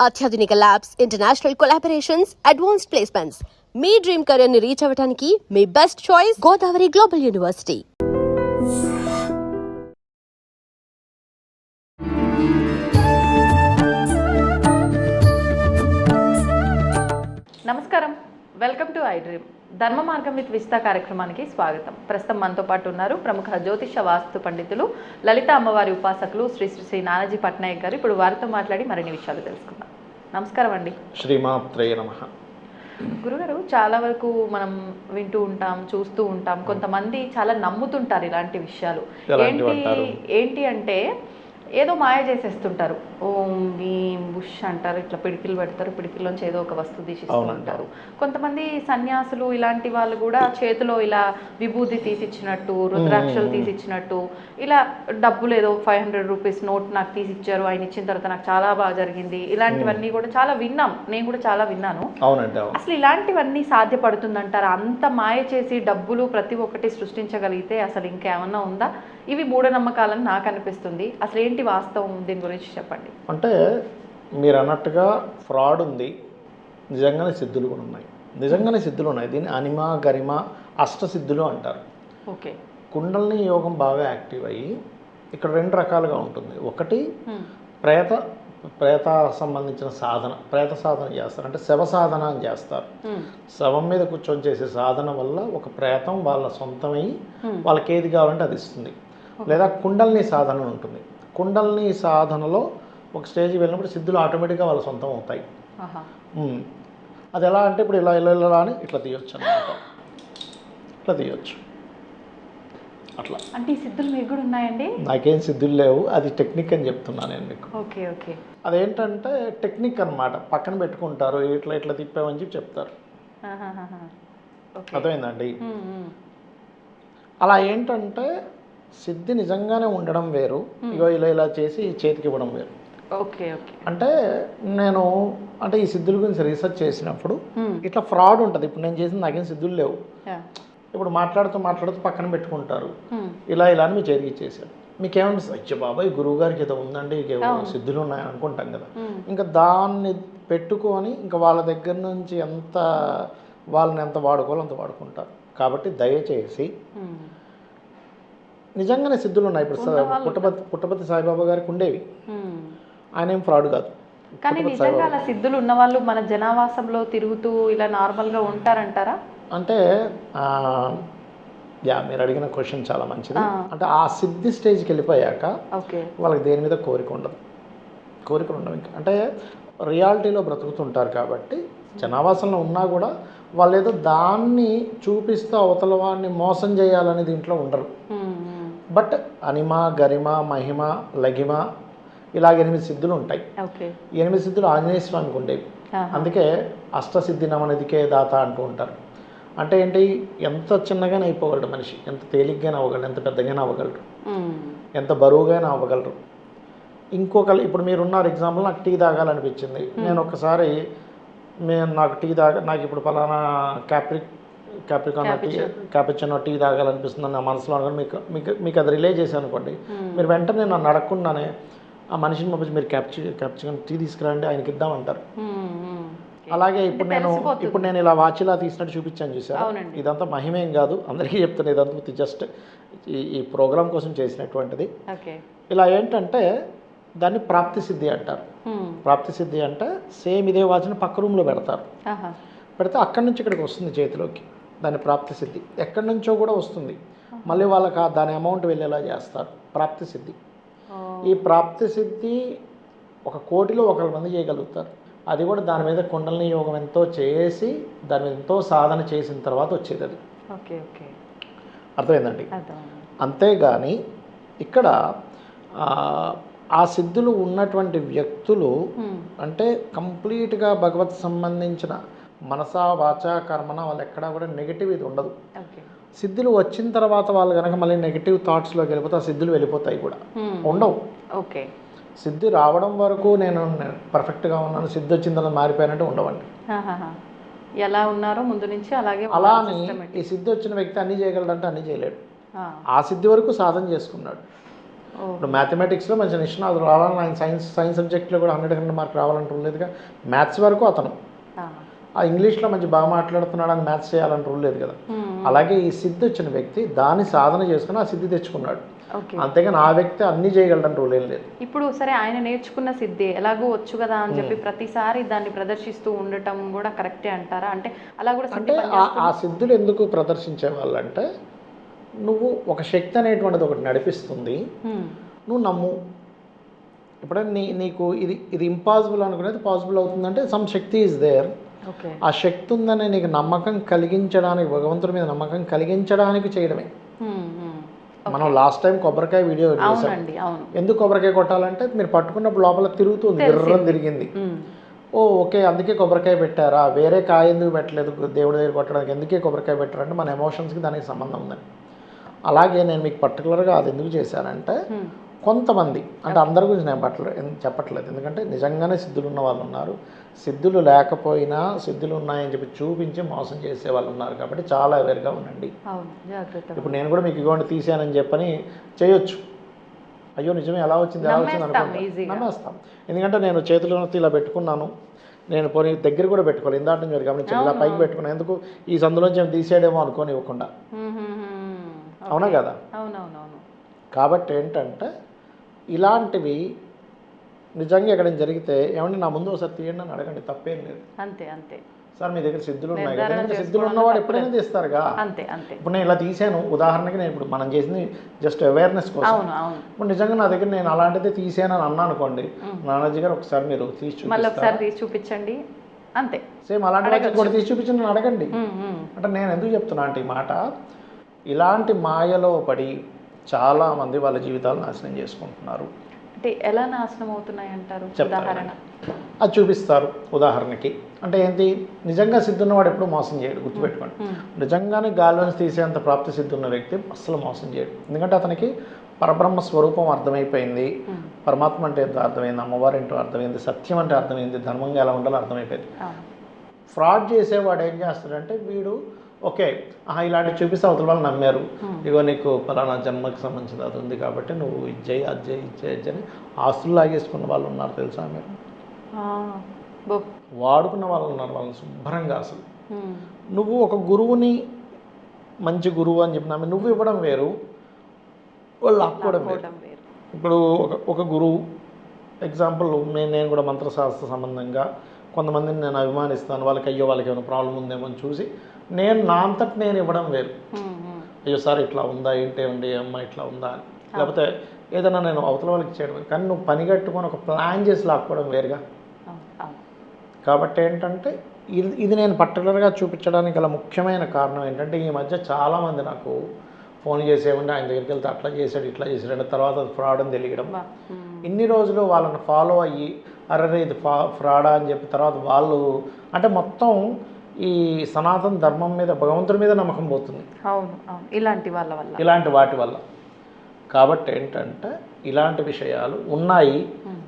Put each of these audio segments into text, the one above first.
అత్యాధునిక labs, international collaborations, advanced placements. మీ dream career ని రీచ్ అవ్వడానికి మీ best choice Godavari global university. నమస్కారం, వెల్కమ్ టు ఐ డ్రీమ్. ధర్మ మార్గం విత్ విస్తా కార్యక్రమానికి స్వాగతం. ప్రస్తుతం మనతో పాటు ఉన్నారు ప్రముఖ జ్యోతిష వాస్తు పండితులు, లలిత అమ్మవారి ఉపాసకులు శ్రీ శ్రీ శ్రీ నానాజీ పట్నాయక్ గారు. ఇప్పుడు వారితో మాట్లాడి మరిన్ని విషయాలు తెలుసుకుందాం. నమస్కారం అండి. శ్రీమాత్రే నమః. గురుగారు, చాలా వరకు మనం వింటూ ఉంటాం, చూస్తూ ఉంటాం, కొంతమంది చాలా నమ్ముతుంటారు ఇలాంటి విషయాలు. ఏంటి అంటే ఏదో మాయ చేసేస్తుంటారు. ఓం భీం బుష్ అంటారు, ఇట్లా పిడికిలు పెడతారు, పిడికిల్లోంచి ఏదో ఒక వస్తువు తీసిస్తూ ఉంటారు. కొంతమంది సన్యాసులు ఇలాంటి వాళ్ళు కూడా చేతిలో ఇలా విభూతి తీసిచ్చినట్టు, రుద్రాక్షలు తీసిచ్చినట్టు, ఇలా డబ్బులు ఏదో 500 రూపీస్ నోట్ నాకు తీసిచ్చారు, ఆయన ఇచ్చిన తర్వాత నాకు చాలా బాగా జరిగింది, ఇలాంటివన్నీ కూడా చాలా విన్నాం. నేను కూడా చాలా విన్నాను. అసలు ఇలాంటివన్నీ సాధ్యపడుతుందంటారా? అంత మాయ చేసి డబ్బులు ప్రతి ఒక్కటి సృష్టించగలిగితే అసలు ఇంకేమన్నా ఉందా? ఇవి మూఢనమ్మకాలని నాకు అనిపిస్తుంది. అసలు ఏంటి వాస్తవం, దీని గురించి చెప్పండి. అంటే మీరు అన్నట్టుగా ఫ్రాడ్ ఉంది, నిజంగానే సిద్ధులు కూడా ఉన్నాయి. నిజంగానే సిద్ధులు ఉన్నాయి. దీన్ని అనిమ గరిమ అష్టసిద్ధులు అంటారు. ఓకే. కుండలిని యోగం బాగా యాక్టివ్ అయ్యి ఇక్కడ 2 రకాలుగా ఉంటుంది. ఒకటి ప్రేత సంబంధించిన సాధన, ప్రేత సాధన చేస్తారు, అంటే శవ సాధన అని చేస్తారు. శవం మీద కూర్చొని చేసే సాధన వల్ల ఒక ప్రేతం వాళ్ళ సొంతమై వాళ్ళకి ఏది కావాలంటే అది ఇస్తుంది. లేదా కుండలిని సాధన ఉంటుంది. కుండలిని సాధనలో ఒక స్టేజ్కి వెళ్ళినప్పుడు సిద్ధులు ఆటోమేటిక్గా వాళ్ళ సొంతం అవుతాయి. అది ఎలా అంటే ఇప్పుడు ఇలా ఇలా ఇలా అని ఇట్లా తీయొచ్చు అన్నమాట. ఇట్లా తీయొచ్చు అట్లా. అంటే ఈ సిద్ధులు మీకు కూడా ఉన్నాయండి? నాకేం సిద్ధులు లేవు, అది టెక్నిక్ అని చెప్తున్నాను నేను మీకు. Okay okay. అదేంటంటే టెక్నిక్ అనమాట. పక్కన పెట్టుకుంటారు, ఇట్లా ఇట్లా తిప్పామని చెప్పి చెప్తారు. అర్థమైందండి? అలా ఏంటంటే సిద్ధి నిజంగానే ఉండడం వేరు, ఇగో ఇలా ఇలా చేసి చేతికి ఇవ్వడం వేరు. Okay okay. అంటే నేను ఈ సిద్ధుల గురించి రీసెర్చ్ చేసినప్పుడు ఇట్లా ఫ్రాడ్ ఉంటుంది. ఇప్పుడు నేను చేసిన నాకేం సిద్ధులు లేవు. ఇప్పుడు మాట్లాడుతూ పక్కన పెట్టుకుంటారు, ఇలా ఇలా అని మీ చేతికి ఇచ్చేసారు. మీకేమనిపిస్తుంది? అచ్చా బాబాయ్ గురువు గారికి ఏదో ఉందండి, సిద్ధులు ఉన్నాయని అనుకుంటాం కదా. ఇంకా దాన్ని పెట్టుకొని ఇంకా వాళ్ళ దగ్గర నుంచి వాళ్ళని ఎంత వాడుకోవాలో అంత వాడుకుంటారు. కాబట్టి దయచేసి నిజంగానే సిద్ధులు ఉన్నాయి. ఇప్పుడు పుట్టపర్తి సాయిబాబా గారికి ఉండేవి, ఆయన ఏం ఫ్రాడ్ కాదు. కానీ నిజంగా అలా సిద్ధులు ఉన్న వాళ్ళు మన జనావాసంలో తిరుగుతూ ఇలా నార్మల్గా ఉంటారంటారా? అంటే మీరు అడిగిన క్వశ్చన్ చాలా మంచిది. అంటే ఆ సిద్ధి స్టేజ్కి వెళ్ళిపోయాక వాళ్ళకి దేని మీద కోరికలు ఉండవు ఇంకా. అంటే రియాలిటీలో బ్రతుకుతుంటారు కాబట్టి జనావాసంలో ఉన్నా కూడా వాళ్ళు ఏదో దాన్ని చూపిస్తూ అవతల వాడిని మోసం చేయాలని దీంట్లో ఉండరు. బట్ అనిమ గరిమ మహిమ లఘిమ ఇలాగ 8 సిద్ధులు ఉంటాయి. 8 సిద్ధులు ఆంజనేయ స్వామికి ఉండేవి. అందుకే అష్టసిద్ధి నవనిధికే దాత అంటూ ఉంటారు. అంటే ఏంటి, ఎంత చిన్నగానే అయిపోగలడు మనిషి, ఎంత తేలిగ్గానే అవ్వగలడు, ఎంత పెద్దగానే అవ్వగలరు, ఎంత బరువుగానే అవ్వగలరు. ఇంకొకరు ఇప్పుడు మీరున్నారు ఎగ్జాంపుల్, నాకు టీ తాగాలనిపించింది. నేను ఒకసారి నాకు టీ నాకు ఇప్పుడు ఫలానా క్యాపిచినో టీ తాగాలనిపిస్తుంది నా మనసులో అనుకోండి, మీకు అది రిలే చేశాను అనుకోండి, మీరు వెంటనే నన్ను అడగకుండానే ఆ మనిషిని పంపించి మీరు క్యాప్చినో టీ తీసుకురండి ఆయనకి ఇద్దామంటారు. అలాగే ఇప్పుడు నేను ఇలా వాచిలా తీసినట్టు చూపించాను చూసారా, ఇదంతా మహిమేం కాదు, అందరికీ చెప్తాను, ఇదంతా జస్ట్ ఈ ప్రోగ్రామ్ కోసం చేసినటువంటిది. ఇలా ఏంటంటే దాన్ని ప్రాప్తి సిద్ధి అంటారు. ప్రాప్తి సిద్ధి అంటే సేమ్ ఇదే వాచ్ని పక్క రూమ్లో పెడతారు. పెడితే అక్కడి నుంచి ఇక్కడికి వస్తుంది చేతిలోకి, దాని ప్రాప్తి సిద్ధి. ఎక్కడి నుంచో కూడా వస్తుంది, మళ్ళీ వాళ్ళకి దాని అమౌంట్ వెళ్ళేలా చేస్తారు. ప్రాప్తి సిద్ధి. ఈ ప్రాప్తి సిద్ధి 1 కోటిలో 1 మంది చేయగలుగుతారు. అది కూడా దాని మీద కుండలిని యోగం ఎంతో చేసి దాని మీద ఎంతో సాధన చేసిన తర్వాత వచ్చేది అది. అర్థమైందండి? అంతేగాని ఇక్కడ ఆ సిద్ధులు ఉన్నటువంటి వ్యక్తులు అంటే కంప్లీట్గా భగవత్ సంబంధించిన మనసా వాచా కర్మన వాళ్ళు ఎక్కడా కూడా నెగిటివ్ ఇది ఉండదు. సిద్ధులు వచ్చిన తర్వాత వాళ్ళు కనుక మళ్ళీ నెగిటివ్ థాట్స్లోకి వెళ్ళిపోతే ఆ సిద్ధులు వెళ్ళిపోతాయి కూడా, ఉండవు. సిద్ధి రావడం వరకు నేను పర్ఫెక్ట్గా ఉన్నాను, సిద్ధి వచ్చిన తర్వాత మారిపోయానంటే ఉండవండి. ఎలా ఉన్నారో ముందు నుంచి అలాగే. అలా అని ఈ సిద్ధి వచ్చిన వ్యక్తి అన్నీ చేయగలడంటే అన్నీ చేయలేడు. ఆ సిద్ధి వరకు సాధన చేసుకున్నాడు, ఇప్పుడు మ్యాథమెటిక్స్లో మంచి నిష్ణాతులు రావాలని ఆయన సైన్స్ సబ్జెక్ట్లో కూడా 100 మార్క్ రావాలంటూ లేదుగా. మ్యాథ్స్ వరకు అతను ఆ ఇంగ్లీష్లో మంచి బాగా మాట్లాడుతున్నాడు అని మ్యాథ్స్ చేయాలని రూల్ లేదు కదా. అలాగే ఈ సిద్ధి వచ్చిన వ్యక్తి దాన్ని సాధన చేసుకుని ఆ సిద్ధి తెచ్చుకున్నాడు. అంతేగాని ఆ వ్యక్తి అన్ని చేయగలడని రూల్ ఏం లేదు. ఇప్పుడు సరే ఆయన నేర్చుకున్న సిద్ధి ఎలాగో వచ్చు కదా అని చెప్పి ప్రతిసారి దాన్ని ప్రదర్శిస్తూ ఉండటం కూడా కరెక్టే అంటారా? అంటే అలా కూడా అంటే ఆ సిద్ధులు ఎందుకు ప్రదర్శించే వాళ్ళంటే నువ్వు ఒక శక్తి అనేటువంటిది ఒకటి నడిపిస్తుంది, నువ్వు నమ్ము. ఎప్పుడైనా నీకు ఇది ఇంపాసిబుల్ అనుకునేది పాసిబుల్ అవుతుందంటే సమ్ శక్తి ఈజ్ దేర్. ఆ శక్తి ఉందని నీకు నమ్మకం కలిగించడానికి, భగవంతుడి మీద నమ్మకం కలిగించడానికి చేయడమే. మనం లాస్ట్ టైం కొబ్బరికాయ వీడియో చేసాం. ఎందుకు కొబ్బరికాయ కొట్టాలంటే మీరు పట్టుకున్నప్పుడు లోపల తిరుగుతుంది, విర్రం తిరిగింది. ఓకే అందుకే కొబ్బరికాయ పెట్టారా, వేరే కాయ ఎందుకు పెట్టలేదు దేవుడి దగ్గర కొట్టడానికి, ఎందుకే కొబ్బరికాయ పెట్టారంటే మన ఎమోషన్స్కి దానికి సంబంధం ఉందని. అలాగే నేను మీకు పర్టికులర్గా అది ఎందుకు చేశానంటే కొంతమంది, అంటే అందరి గురించి నేను చెప్పట్లేదు, ఎందుకంటే నిజంగానే సిద్ధులు ఉన్న వాళ్ళు ఉన్నారు, సిద్ధులు లేకపోయినా సిద్ధులు ఉన్నాయని చెప్పి చూపించి మోసం చేసే వాళ్ళు ఉన్నారు. కాబట్టి చాలా అవేర్గా ఉండండి. ఇప్పుడు నేను కూడా మీకు ఇవ్వండి తీసానని చెప్పని చేయొచ్చు, అయ్యో నిజమే ఎలా వచ్చింది అనుకుంటా నమ్మేస్తాం. ఎందుకంటే నేను చేతిలో ఇలా పెట్టుకున్నాను, నేను పోనీ దగ్గర కూడా పెట్టుకోవాలి, ఇందాక నుంచి మీరు గమనించాను, ఇలా పైకి పెట్టుకున్నాను, ఎందుకు ఈ సందులోంచి తీసేయడేమో అనుకోని ఇవ్వకుండా. అవునా కదా? కాబట్టి ఏంటంటే ఇలాంటివి నిజంగా ఎక్కడైనా జరిగితే ఏమంటే నా ముందు ఒకసారి తీయండి అని అడగండి, తప్పేం లేదు. అంతే అంతే సార్ మీ దగ్గర సిద్ధులు ఉన్నాయి కదా, ఎందుకంటే సిద్ధులు ఉన్నవాడు ఎప్పుడైనా తీస్తారుగా. అంతే అంతే. ఇప్పుడు నేను ఇలా తీసాను ఉదాహరణకి, నేను ఇప్పుడు మనం చేసింది జస్ట్ అవేర్నెస్ కోసం. ఇప్పుడు నిజంగా నా దగ్గర నేను అలాంటిదే తీసాను అని అన్నా అనుకోండి, నానాజీ గారు ఒకసారి మీరు తీసి చూపించండి, అంతే సేమ్ అలాంటి కూడా తీసి చూపించండి అని అడగండి. అంటే నేను ఎందుకు చెప్తున్నా అంటే ఈ మాట, ఇలాంటి మాయలో పడి చాలామంది వాళ్ళ జీవితాలు నాశనం చేసుకుంటున్నారు. అంటే ఎలా నాశనం అవుతున్నాయి అంటారు? ఉదాహరణ అది చూపిస్తారు. ఉదాహరణకి అంటే ఏంటి, నిజంగా సిద్ధున్నవాడు ఎప్పుడు మోసం చేయడు, గుర్తుపెట్టుకోండి. నిజంగానే గాల్లోంచి తీసేంత ప్రాప్తి సిద్ధి ఉన్న వ్యక్తి అస్సలు మోసం చేయడు. ఎందుకంటే అతనికి పరబ్రహ్మ స్వరూపం అర్థమైపోయింది, పరమాత్మ అంటే ఎంతో అర్థమైంది, అమ్మవారు ఏంటో అర్థమైంది, సత్యం అంటే అర్థమైంది, ధర్మంగా ఎలా ఉండాలో అర్థమైపోయింది. ఫ్రాడ్ చేసేవాడు ఏం చేస్తాడంటే వీడు ఓకే ఇలాంటి చూపిస్తే అవతల వాళ్ళు నమ్మారు, ఇగో నీకు పలానా జన్మకి సంబంధించింది అది ఉంది కాబట్టి నువ్వు ఇజ్జయి అజ్జయి అని ఆస్తులు లాగేసుకున్న వాళ్ళు ఉన్నారు తెలుసా మీరు? వాడుకున్న వాళ్ళు ఉన్నారు, వాళ్ళని శుభ్రంగా. అసలు నువ్వు ఒక గురువుని మంచి గురువు అని చెప్పినా నువ్వు ఇవ్వడం వేరు, వాళ్ళు లాక్కోవడం వేరు. ఇప్పుడు ఒక గురువు ఎగ్జాంపుల్ నేను కూడా మంత్రశాస్త్ర సంబంధంగా కొంతమందిని నేను అభిమానిస్తాను, వాళ్ళకి అయ్యో వాళ్ళకి ఏమైనా ప్రాబ్లం ఉందేమో అని చూసి నేను నా అంతటి నేను ఇవ్వడం వేరు. అయ్యో సార్ ఇట్లా ఉందా, ఏంటి ఉండి అమ్మ ఇట్లా ఉందా అని, లేకపోతే ఏదైనా నేను అవతల వాళ్ళకి చేయడం. కానీ నువ్వు పని కట్టుకొని ఒక ప్లాన్ చేసి లాక్కోవడం వేరుగా. కాబట్టి ఏంటంటే ఇది నేను పర్టికులర్గా చూపించడానికి గల ముఖ్యమైన కారణం ఏంటంటే ఈ మధ్య చాలామంది నాకు ఫోన్ చేసేవండి ఆయన దగ్గరికి వెళ్తే అట్లా చేశాడు ఇట్లా చేశాడు, తర్వాత అది ఫ్రాడ్ అని తెలియడం. ఇన్ని రోజులు వాళ్ళని ఫాలో అయ్యి అరే ఇది ఫ్రాడా అని చెప్పి తర్వాత వాళ్ళు అంటే మొత్తం ఈ సనాతన ధర్మం మీద భగవంతుడి మీద నమ్మకం పోతుంది. ఇలాంటి వాటి వల్ల. కాబట్టి ఏంటంటే ఇలాంటి విషయాలు ఉన్నాయి,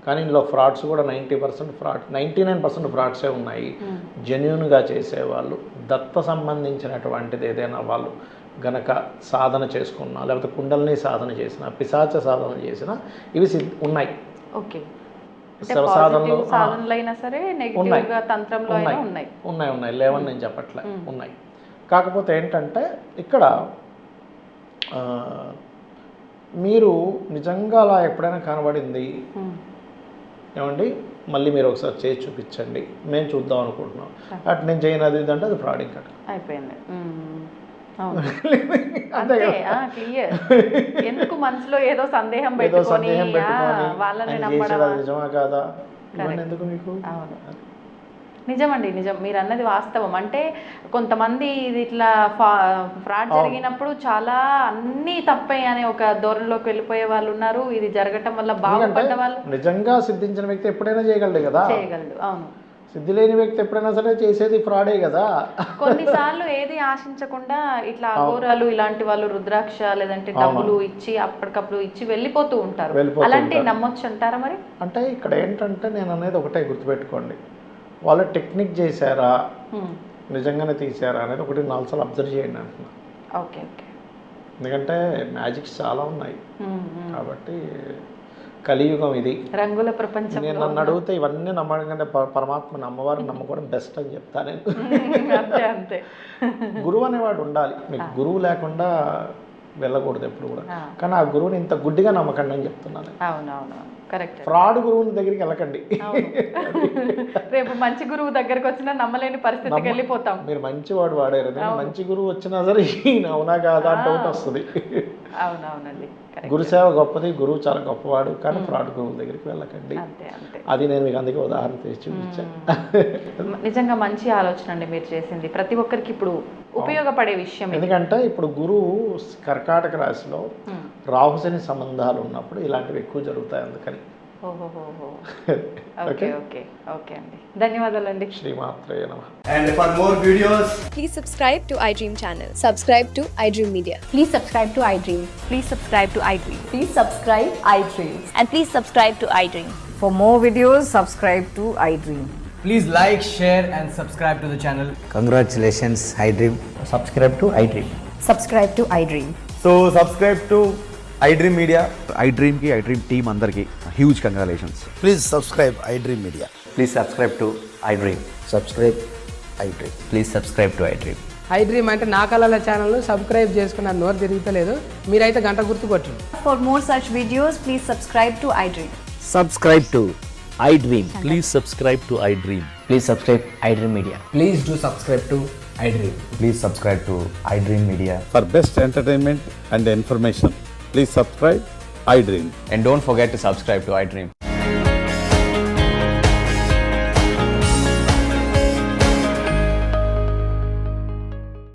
కానీ ఇందులో ఫ్రాడ్స్ కూడా 99% ఫ్రాడ్సే ఉన్నాయి. జెన్యూన్గా చేసేవాళ్ళు దత్త సంబంధించినటువంటిది ఏదైనా వాళ్ళు గనక సాధన చేసుకున్నా, లేకపోతే కుండల్ని సాధన చేసినా, పిశాచ సాధన చేసినా ఇవి ఉన్నాయి. ఓకే, ఉన్నాయి లేవని నేను చెప్పట్లే, ఉన్నాయి. కాకపోతే ఏంటంటే ఇక్కడ మీరు నిజంగా అలా ఎప్పుడైనా కనబడింది ఏమండి మళ్ళీ మీరు ఒకసారి చేసి చూపించండి, మేము చూద్దాం అనుకుంటున్నాం, అటు నేను చేయను అది అంటే అది ఫ్రాడ్ ఇంకా అయిపోయింది. ఎందుకు మనసులో ఏదో సందేహం పెట్టుకొని వాళ్ళని నమ్మడం నిజమా కాదా ఎందుకు మీకు? నిజమండి, నిజం, మీరు అన్నది వాస్తవం. అంటే కొంతమంది ఇది ఇట్లా ఫ్రాడ్ జరిగినప్పుడు చాలా అన్నీ తప్పయి అనే ఒక ధోరణిలోకి వెళ్ళిపోయే వాళ్ళు ఉన్నారు. ఇది జరగటం వల్ల బాగుపడ్డ వాళ్ళు. నిజంగా సిద్ధించిన వ్యక్తి ఎప్పుడైనా చేయగలడు కదా, చేయగలడు. అవును, సిద్ధి లేని వ్యక్తి ఎప్పుడైనా సరే చేసేది ఫ్రాడే కదా. కొన్నిసార్లు ఏది ఆశించకుండా ఇట్లా అఘోరాలు ఇలాంటి వాళ్ళు రుద్రాక్ష లేదంటే డబ్బులు ఇచ్చి అప్పటికప్పుడు ఇచ్చి వెళ్ళిపోతూ ఉంటారు. అలాంటి నమ్మొచ్చు అంటారా మరి? అంటే ఇక్కడ ఏంటంటే నేను అనేది ఒకటే గుర్తుపెట్టుకోండి, వాళ్ళు టెక్నిక్ చేశారా నిజంగానే తీసారా అనేది ఒకటి 4 సార్లు అబ్జర్వ్ చేయండి అంటున్నా. Okay okay. ఎందుకంటే మ్యాజిక్స్ చాలా ఉన్నాయి కాబట్టి కలియుగం ఇది. రంగుల ప్రపంచం. నేను నన్ను అడిగితే ఇవన్నీ నమ్మడం కంటే పరమాత్మని అమ్మవారిని నమ్ముకోవడం బెస్ట్ అని చెప్తాను నేను. అంతే అంతే. గురువు అనేవాడు ఉండాలి, మీకు గురువు లేకుండా వెళ్ళకూడదు ఎప్పుడు కూడా. కానీ ఆ గురువుని ఇంత గుడ్డిగా నమ్మకండి అని చెప్తున్నాను. అవునవును, కరెక్ట్. ఫ్రాడ్ గురువుని దగ్గరికి వెళ్ళకండి. రేపు మంచి గురువు దగ్గరకు వచ్చినా నమ్మలేని పరిస్థితికి వెళ్ళిపోతాం. మీరు మంచి వాడు వాడారు, మంచి గురువు వచ్చినా సరే అవునా కాదా డౌట్ వస్తుంది. అవునవునండి, గురుసేవ గొప్పది, గురువు చాలా గొప్పవాడు, కానీ ఫ్రాడ్ గురువు దగ్గరికి వెళ్ళకండి. అది నేను మీకు అందుకే ఉదాహరణ తీసి చూపించాను. నిజంగా మంచి ఆలోచన అండి మీరు చేసింది, ప్రతి ఒక్కరికి ఇప్పుడు ఉపయోగపడే విషయం. ఎందుకంటే ఇప్పుడు గురువు కర్కాటక రాశిలో రాహుశని సంబంధాలు ఉన్నప్పుడు ఇలాంటివి ఎక్కువ జరుగుతాయి, అందుకని. ఓకే ఓకే ఓకే అండి, ధన్యవాదాలండి. శ్రీమాత్రే నమః. And for more videos, please subscribe to iDream channel. Subscribe to iDream Media. Please subscribe to iDream. Please subscribe to iDream. Please subscribe iDream. And please subscribe to iDream. For more videos, subscribe to iDream. please like, share and subscribe to the channel. Congratulations, iDream. Subscribe to iDream. Subscribe to iDream. So subscribe to iDream Media. iDream ki iDream team andarki huge congratulations. Please subscribe iDream Media. Please subscribe to iDream. Subscribe iDream. Please subscribe to iDream. iDream అంటే నా కళల channel subscribe చేసుకున్న నోరు తిరుగుతలేదు, మీరైతే గంట గుర్తు కొట్టండి. For more such videos, please subscribe to iDream. Subscribe to iDream. Please subscribe to iDream. Please subscribe iDream Media. Please do subscribe to iDream. Please subscribe to iDream Media. For best entertainment and information, please subscribe iDream. And don't forget to subscribe to iDream.